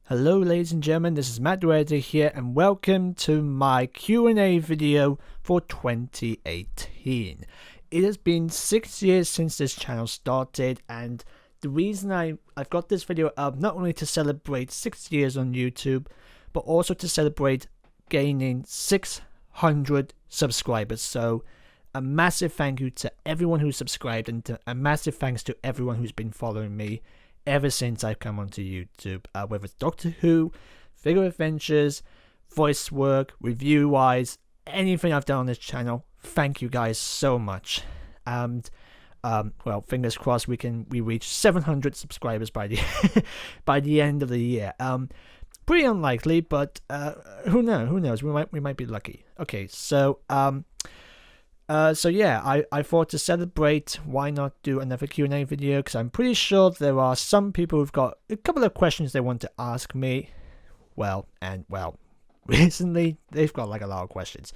Hello ladies and gentlemen, this is Matt the Editor here and welcome to my Q&A video for 2018. It has been 6 years since this channel started, and the reason I've got this video up not only to celebrate 6 years on YouTube, but also to celebrate gaining 600 subscribers. So a massive thank you to everyone who's subscribed, and a massive thanks to everyone who's been following me ever since I've come onto YouTube, whether it's Doctor Who, figure adventures, voice work, review-wise, anything I've done on this channel. Thank you guys so much. And well, fingers crossed we reach 700 subscribers by the by the end of the year. Pretty unlikely, but who knows? We might be lucky. Okay, so so yeah, I thought to celebrate, why not do another Q&A video, because I'm pretty sure there are some people who've got a couple of questions they want to ask me. Well, recently they've got like a lot of questions.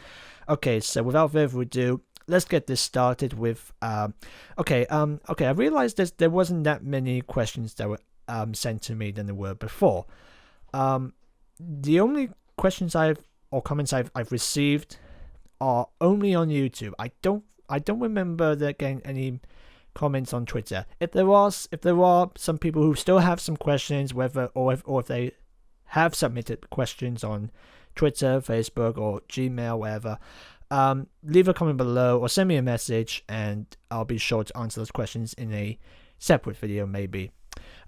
Okay, so without further ado, let's get this started with okay, I realized there wasn't that many questions that were sent to me than there were before. The only questions or comments I've received are only on YouTube. I don't remember getting any comments on Twitter. If there are some people who still have some questions, or if they have submitted questions on Twitter, Facebook, or Gmail, wherever, leave a comment below or send me a message, and I'll be sure to answer those questions in a separate video, maybe.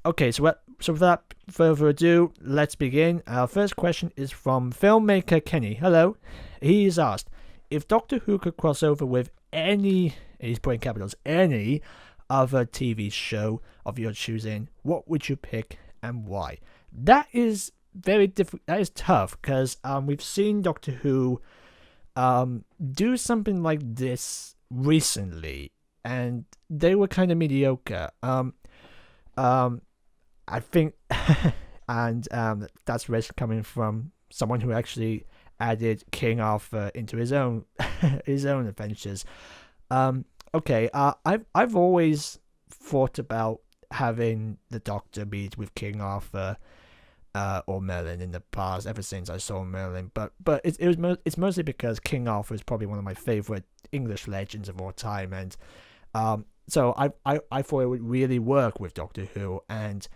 Okay, so without further ado, let's begin. Our first question is from filmmaker Kenny. Hello. He's asked, if Doctor Who could cross over with any, he's putting capitals, any other TV show of your choosing, what would you pick and why? That is very difficult. That is tough, because we've seen Doctor Who do something like this recently, and they were kind of mediocre. I think, and that's risk coming from someone who actually added King Arthur into his own adventures. Okay, I've always thought about having the Doctor meet with King Arthur or Merlin in the past, ever since I saw Merlin. But it's mostly because King Arthur is probably one of my favorite English legends of all time, and so I thought it would really work with Doctor Who, and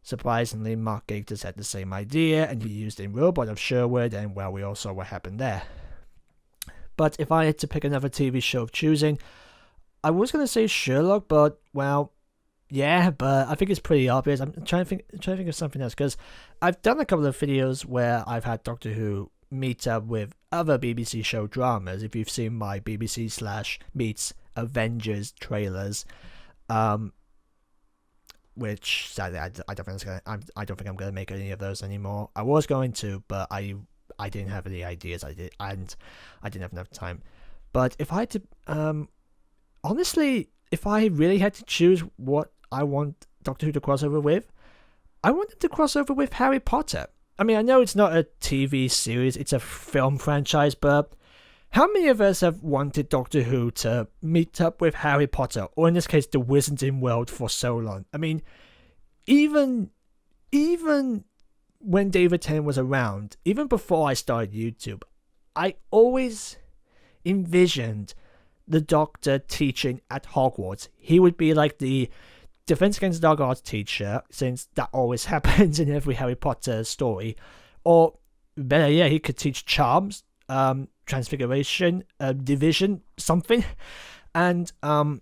surprisingly, Mark Gatiss had the same idea, and he used a robot of Sherwood, and well, we all saw what happened there. But if I had to pick another TV show of choosing, I was going to say Sherlock, but well, yeah, but I think it's pretty obvious. I'm trying to think of something else, because I've done a couple of videos where I've had Doctor Who meet up with other BBC show dramas. If you've seen my BBC/Meets Avengers trailers, which sadly I don't think I'm gonna make any of those anymore. I was going to, but I didn't have any ideas. I didn't have enough time. But if I had to, honestly, if I really had to choose what I want Doctor Who to cross over with, I want them to cross over with Harry Potter. I mean, I know it's not a TV series; it's a film franchise, but how many of us have wanted Doctor Who to meet up with Harry Potter, or in this case, the Wizarding World, for so long? I mean, even when David Tennant was around, even before I started YouTube, I always envisioned the Doctor teaching at Hogwarts. He would be like the Defense Against Dark Arts teacher, since that always happens in every Harry Potter story. Or better yet, he could teach charms, transfiguration, division, something. And funny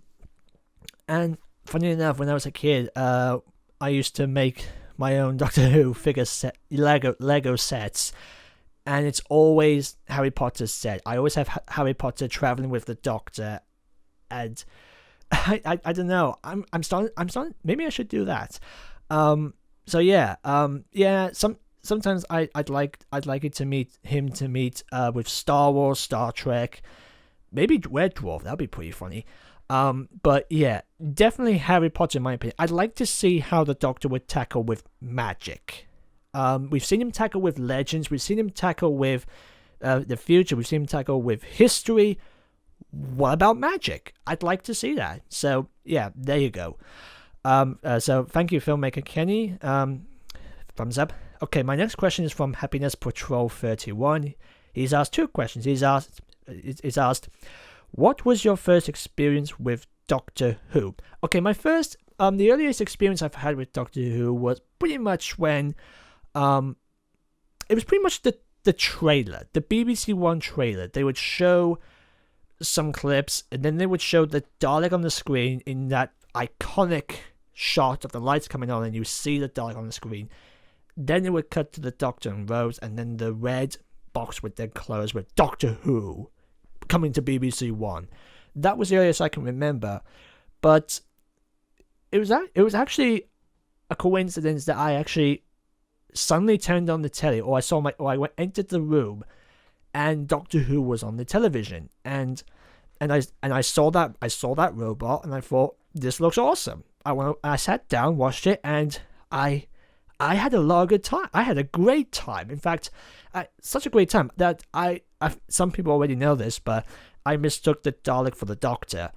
enough, when I was a kid, I used to make my own Doctor Who figure set, Lego sets, and it's always Harry Potter set. I always have Harry Potter traveling with the Doctor, and I don't know. I'm starting. Maybe I should do that. So yeah. Yeah. Sometimes I'd like it to meet with Star Wars, Star Trek, maybe Red Dwarf. That'd be pretty funny. But yeah, definitely Harry Potter in my opinion. I'd like to see how the Doctor would tackle with magic. We've seen him tackle with legends. We've seen him tackle with the future. We've seen him tackle with history. What about magic? I'd like to see that. So yeah, there you go. So thank you, filmmaker Kenny. Thumbs up. Okay, my next question is from Happiness Patrol 31. He's asked two questions. He's asked, what was your first experience with Doctor Who? Okay, my first, the earliest experience I've had with Doctor Who was pretty much when, it was pretty much the trailer, the BBC One trailer. They would show some clips, and then they would show the Dalek on the screen in that iconic shot of the lights coming on, and you see the Dalek on the screen. Then it would cut to the Doctor and Rose, and then the red box would then close with Doctor Who coming to BBC One. That was the earliest I can remember, but it was actually a coincidence that I actually suddenly turned on the telly, or I entered the room, and Doctor Who was on the television, and I saw that robot, and I thought, this looks awesome. I sat down, watched it, and I had a lot of good time. I had a great time. In fact, such a great time that some people already know this, but I mistook the Dalek for the Doctor.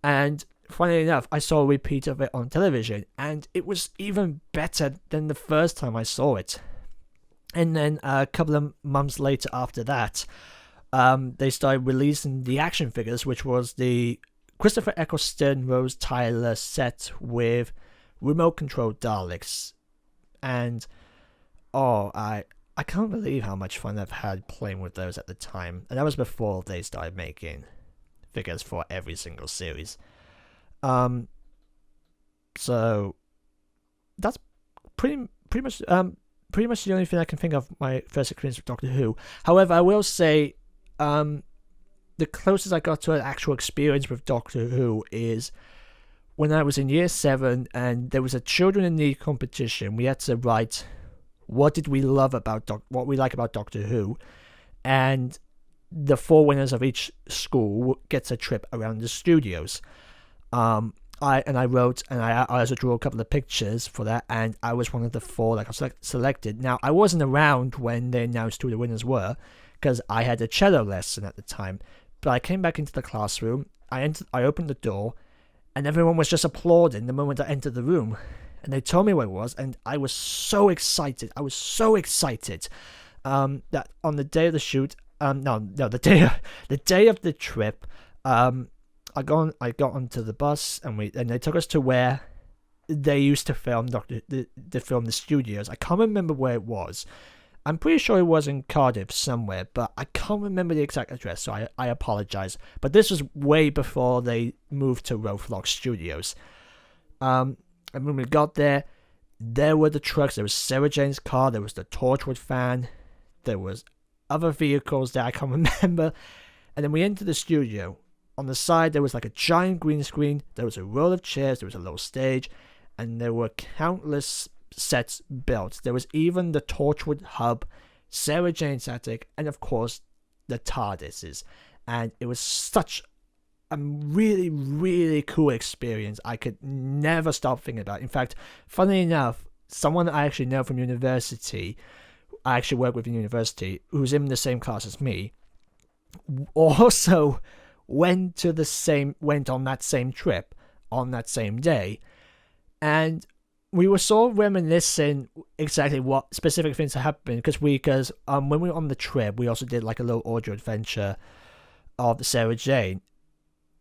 And funnily enough, I saw a repeat of it on television, and it was even better than the first time I saw it. And then a couple of months later after that, they started releasing the action figures, which was the Christopher Eccleston Rose Tyler set with remote control Daleks. And I can't believe how much fun I've had playing with those at the time. And that was before they started making figures for every single series. So that's pretty much the only thing I can think of my first experience with Doctor Who. However, I will say the closest I got to an actual experience with Doctor Who is when I was in year 7, and there was a Children in Need competition. We had to write what we like about Doctor Who, and the 4 winners of each school gets a trip around the studios. I wrote, and I also drew a couple of pictures for that, and I was one of the 4 that got selected. Now, I wasn't around when they announced who the winners were, because I had a cello lesson at the time. But I came back into the classroom, I opened the door, and everyone was just applauding the moment I entered the room. And they told me what it was, and I was so excited. That on the day of the shoot, the day of the trip, I got onto the bus, and they took us to where they used to film the studios. I can't remember where it was. I'm pretty sure it was in Cardiff somewhere, but I can't remember the exact address, so I apologize. But this was way before they moved to Roadblock Studios. And when we got there were the trucks. There was Sarah Jane's car. There was the Torchwood fan. There was other vehicles that I can't remember. And then we entered the studio. On the side, there was like a giant green screen. There was a row of chairs. There was a little stage. And there were countless sets built. There was even the Torchwood hub, Sarah Jane's attic, and of course, the TARDISes. And it was such a really, really cool experience I could never stop thinking about. In fact, funnily enough, someone I actually know from university, I actually work with in university, who's in the same class as me, also went on that same trip on that same day. And we were sort of reminiscing exactly what specific things happened, because when we were on the trip, we also did like a little audio adventure of Sarah Jane,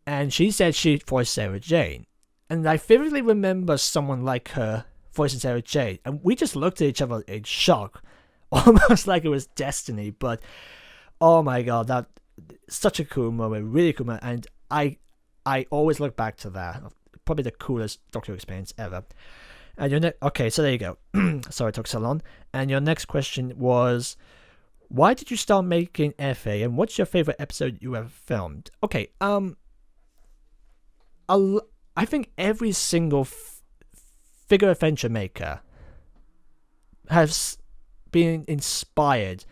and she said she voiced Sarah Jane, and I vividly remember someone like her voicing Sarah Jane, and we just looked at each other in shock, almost like it was destiny. But oh my god, that such a cool moment, really cool moment, and I always look back to that. Probably the coolest Doctor Who experience ever. And okay, so there you go. Sorry it took so long. And your next question was, why did you start making FA, and what's your favorite episode you ever filmed? Okay, I think every single figure adventure maker has been inspired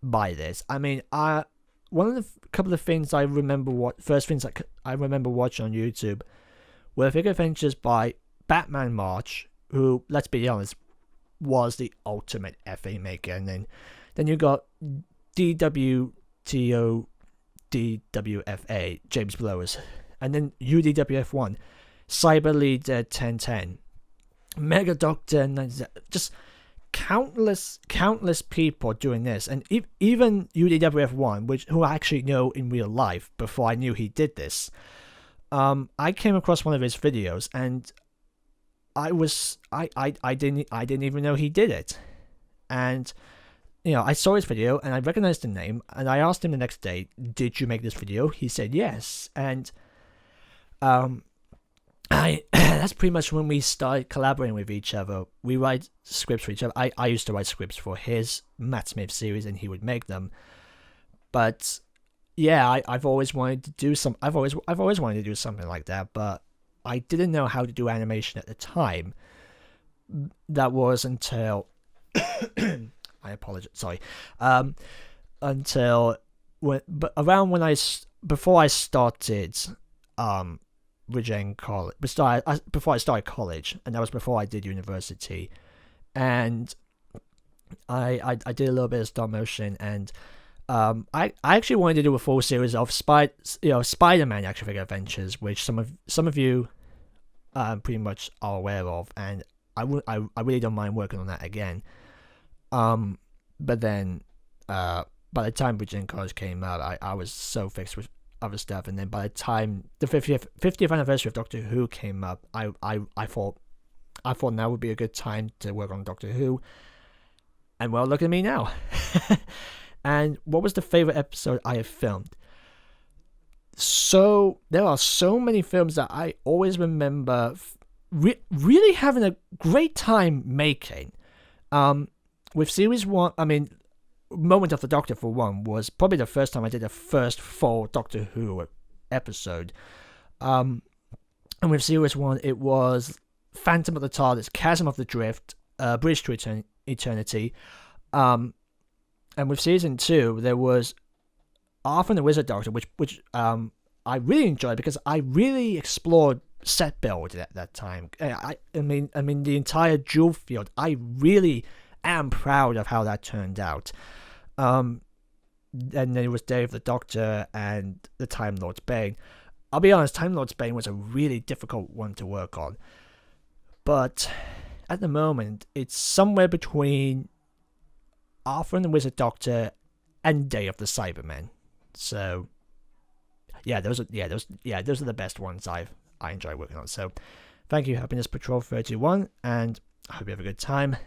by this. I mean, one of the couple of things I remember watching on YouTube were figure adventures by Batman March, who, let's be honest, was the ultimate FA maker. And then you got DWFA, James Blowers, and then UDWF1, Cyber Leader 1010, Mega Doctor, and just countless people doing this, and even UDWF1, who I actually know in real life before I knew he did this. I came across one of his videos, and I didn't even know he did it. And I saw his video and I recognized the name, and I asked him the next day, "Did you make this video?" He said yes, and that's pretty much when we started collaborating with each other. We write scripts for each other. I used to write scripts for his Matt Smith series, and he would make them. But yeah, I've always wanted to do I've always wanted to do something like that, but I didn't know how to do animation at the time. That was until I apologize. Sorry. Before I started Regent College, before I started college, and that was before I did university, and I did a little bit of stop motion, and I actually wanted to do a full series of Spider-Man action figure adventures, which some of you pretty much are aware of, and I really don't mind working on that again. But then by the time Regent College came out, I was so fixed with other stuff, and then by the time the 50th anniversary of Doctor Who came up, I thought now would be a good time to work on Doctor Who, and well, look at me now. And what was the favorite episode I have filmed? So there are so many films that I always remember really having a great time making. With series 1, I mean, Moment of the Doctor for one was probably the first time I did a first full Doctor Who episode. And with series 1, it was Phantom of the TARDIS, Chasm of the Drift, Bridge to Eternity. And with season 2, there was Arthur and the Wizard Doctor, which I really enjoyed because I really explored set build at that time. I mean the entire dual field. I really am proud of how that turned out. And then it was Day of the Doctor and the Time Lord's Bane. I'll be honest, Time Lord's Bane was a really difficult one to work on. But at the moment, it's somewhere between Arthur and the Wizard Doctor and Day of the Cybermen. So yeah, those are the best ones I enjoy working on. So thank you, Happiness Patrol 31, and I hope you have a good time.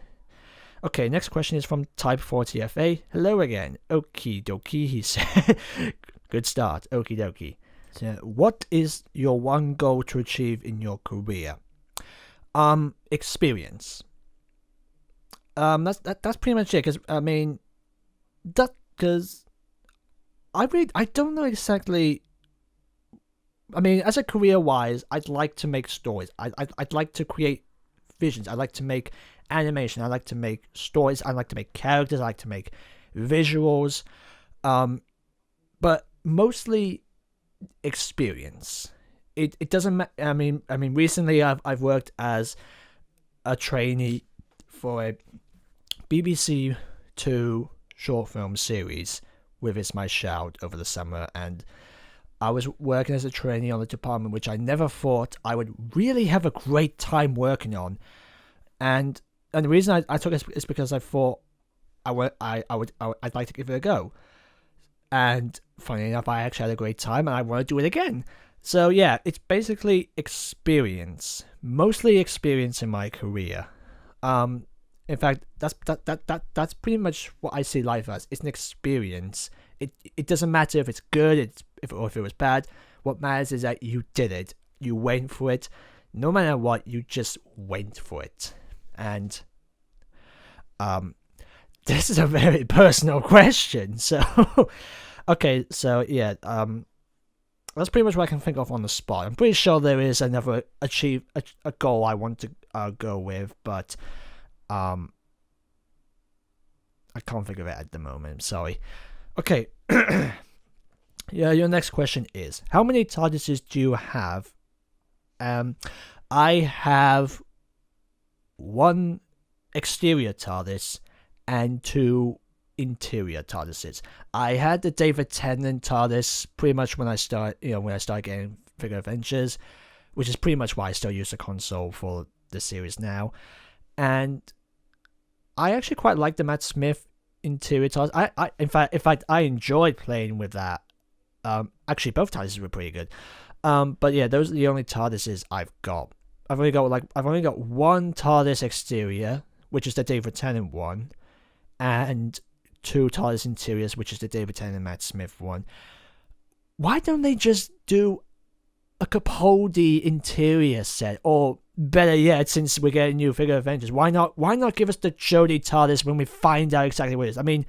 Okay, next question is from Type 40FA. Hello again. Okie dokie, he said. Good start. Okie dokie. So, what is your one goal to achieve in your career? Experience. That's pretty much it. Because I don't know exactly. I mean, as a career-wise, I'd like to make stories. I'd like to create visions. I'd like to make animation. I like to make stories. I like to make characters. I like to make visuals, but mostly experience. It doesn't matter. I mean, recently I've worked as a trainee for a BBC 2 short film series with It's My Shout over the summer, and I was working as a trainee on the department which I never thought I would really have a great time working on, and the reason I took it is because I thought I'd like to give it a go. And funny enough, I actually had a great time and I want to do it again. So yeah, it's basically experience. Mostly experience in my career. In fact, that's pretty much what I see life as. It's an experience. It doesn't matter if it's good, or if it was bad. What matters is that you did it. You went for it. No matter what, you just went for it. And this is a very personal question. So okay, so yeah, that's pretty much what I can think of on the spot. I'm pretty sure there is another a goal I want to go with, but I can't think of it at the moment. I'm sorry. Okay. Yeah, your next question is, how many TARDISes do you have? I have 1 exterior TARDIS and 2 interior TARDISes. I had the David Tennant TARDIS pretty much when I started getting Figure Adventures, which is pretty much why I still use the console for the series now. And I actually quite like the Matt Smith interior TARDIS. In fact, I enjoyed playing with that. Actually, both TARDISes were pretty good. But yeah, those are the only TARDISes I've got. I've only got one TARDIS exterior, which is the David Tennant one, and two TARDIS interiors, which is the David Tennant and Matt Smith one. Why don't they just do a Capaldi interior set, or better yet, since we're getting new figure Avengers, why not give us the Jodie TARDIS when we find out exactly what it is? I mean,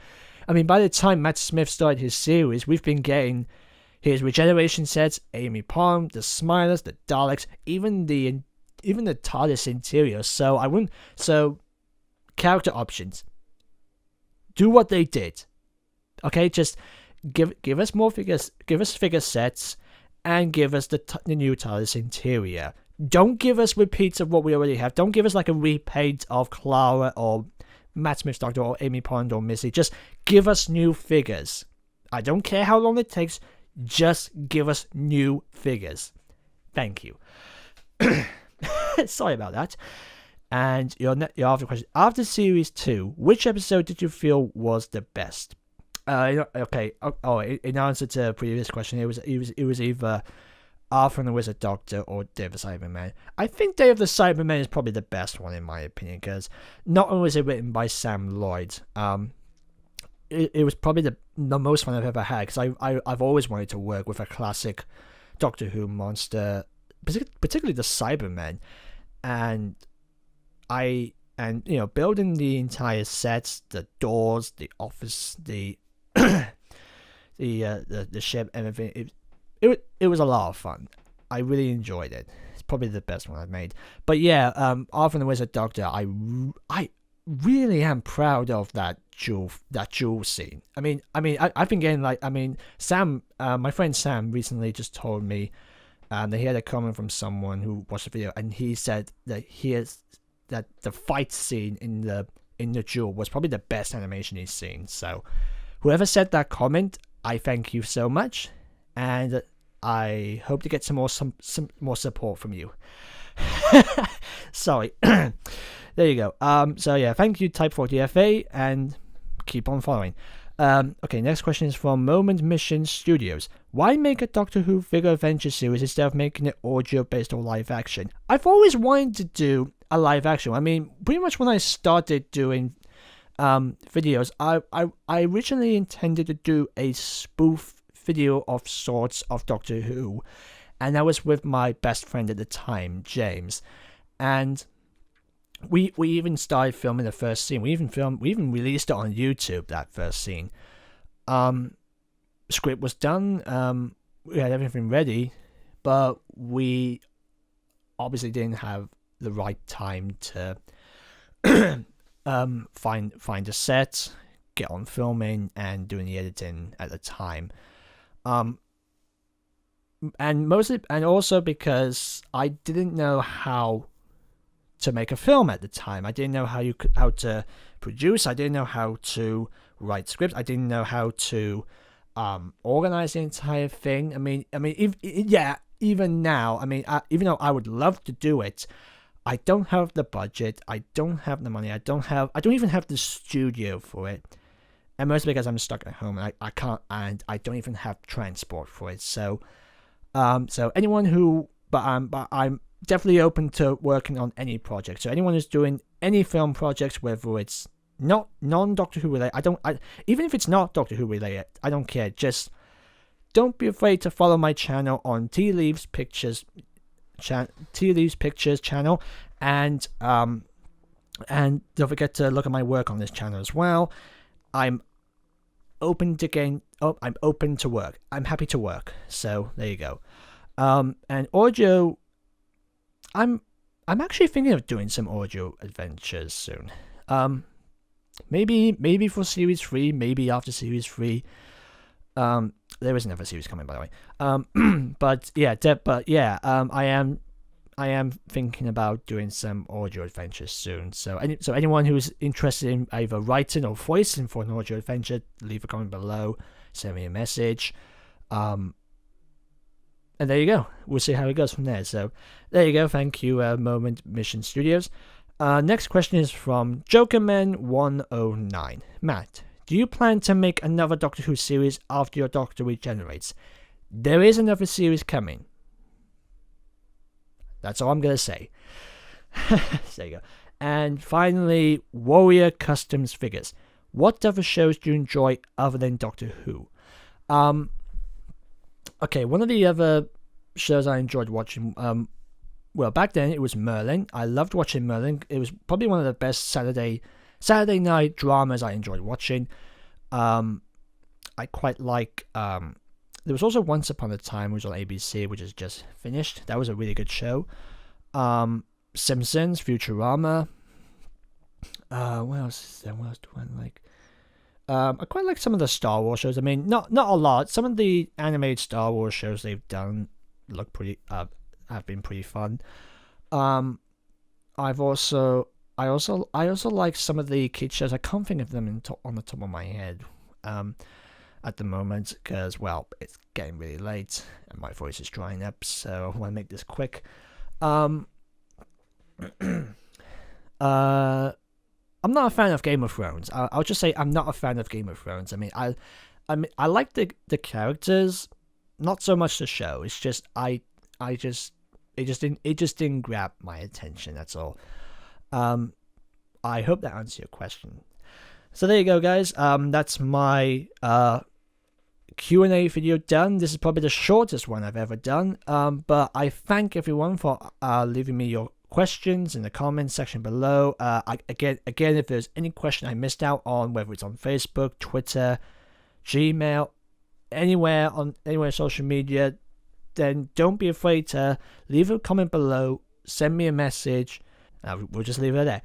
by the time Matt Smith started his series, we've been getting his regeneration sets, Amy Pond, the Smilers, the Daleks, even the TARDIS interior. So character options. Do what they did. Okay, just give us more figures, give us figure sets, and give us the new TARDIS interior. Don't give us repeats of what we already have. Don't give us like a repaint of Clara or Matt Smith's Doctor or Amy Pond or Missy. Just give us new figures. I don't care how long it takes. Just give us new figures. Thank you. Sorry about that. And your after question. After Series 2, which episode did you feel was the best? Okay. In answer to a previous question, it was either Arthur and the Wizard Doctor or Day of the Cybermen. I think Day of the Cybermen is probably the best one in my opinion, because not only is it written by Sam Lloyd, it was probably the most fun I've ever had, because I've always wanted to work with a classic Doctor Who monster, particularly the Cybermen, and building the entire sets, the doors, the office, the the ship, everything. It was a lot of fun. I really enjoyed it. It's probably the best one I've made. But yeah, Arthur and the Wizard Doctor, I really am proud of that jewel scene. I've been getting Sam, my friend Sam recently just told me that he had a comment from someone who watched the video, and he said that that the fight scene in the jewel was probably the best animation he's seen. So whoever said that comment, I thank you so much, and I hope to get some more support from you. Sorry. There you go. So yeah, thank you Type 40FA, and keep on following. Okay, next question is from Moment Mission Studios. Why make a Doctor Who figure adventure series instead of making it audio based or live action? I've always wanted to do a live action. Pretty much when I started doing videos, I originally intended to do a spoof video of sorts of Doctor Who, and I was with my best friend at the time, James, and we even started filming the first scene. We even released it on YouTube, that first scene. Script was done, we had everything ready, but we obviously didn't have the right time to find a set, get on filming, and doing the editing at the time. And also because I didn't know how to make a film at the time. I didn't know how to produce. I didn't know how to write scripts. I didn't know how to organize the entire thing. Even now, even though I would love to do it, I don't have the budget. I don't have the money. I don't even have the studio for it. And mostly because I'm stuck at home, and I can't, and I don't even have transport for it. So anyone who, but I'm definitely open to working on any project. So anyone who's doing any film projects, whether it's not non-Doctor Who related, even if it's not Doctor Who related, I don't care. Just don't be afraid to follow my channel on Tealeaves Pictures, Tealeaves Pictures channel, and don't forget to look at my work on this channel as well. I'm open to work. I'm happy to work. So there you go. And audio, I'm actually thinking of doing some audio adventures soon. Maybe for Series 3, maybe after Series 3. There is another series coming, by the way. I am thinking about doing some audio adventures soon. So anyone who's interested in either writing or voicing for an audio adventure, leave a comment below, send me a message. And there you go. We'll see how it goes from there. So there you go. Thank you, Moment Mission Studios. Next question is from Jokerman109. Matt, do you plan to make another Doctor Who series after your Doctor regenerates? There is another series coming. That's all I'm going to say. There you go. And finally, Warrior Customs Figures. What other shows do you enjoy other than Doctor Who? Okay, one of the other shows I enjoyed watching, well, back then it was Merlin. I loved watching Merlin. It was probably one of the best Saturday night dramas I enjoyed watching. I quite like, there was also Once Upon a Time, which was on ABC, which is just finished. That was a really good show. Simpsons, Futurama. What else is there? What else do I like? I quite like some of the Star Wars shows. I mean, not a lot. Some of the animated Star Wars shows they've done look pretty, have been pretty fun. I also like some of the kids shows. I can't think of them on the top of my head at the moment because, well, it's getting really late and my voice is drying up, so I want to make this quick. I'm not a fan of Game of Thrones. I'll just say I'm not a fan of Game of Thrones. I mean, I like the characters, not so much the show. It's just it just didn't grab my attention. That's all. I hope that answers your question. So there you go, guys. That's my Q&A video done. This is probably the shortest one I've ever done. But I thank everyone for leaving me your questions in the comments section below. Again, if there's any question I missed out on, whether it's on Facebook, Twitter, Gmail, anywhere social media, then don't be afraid to leave a comment below, send me a message. We'll just leave it there.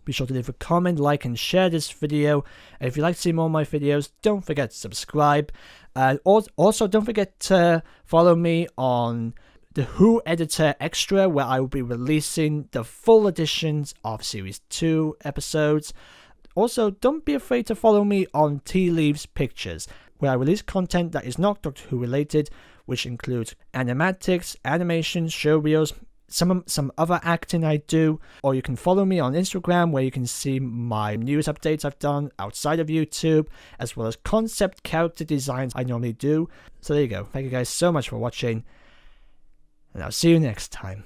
Be sure to leave a comment, like, and share this video. And if you'd like to see more of my videos, don't forget to subscribe. And also, don't forget to follow me on the Who Editor Extra, where I will be releasing the full editions of Series 2 episodes. Also, don't be afraid to follow me on Tealeaves Pictures, where I release content that is not Doctor Who related, which includes animatics, animation, showreels, some other acting I do. Or you can follow me on Instagram, where you can see my news updates I've done outside of YouTube, as well as concept character designs I normally do. So there you go. Thank you guys so much for watching, and I'll see you next time.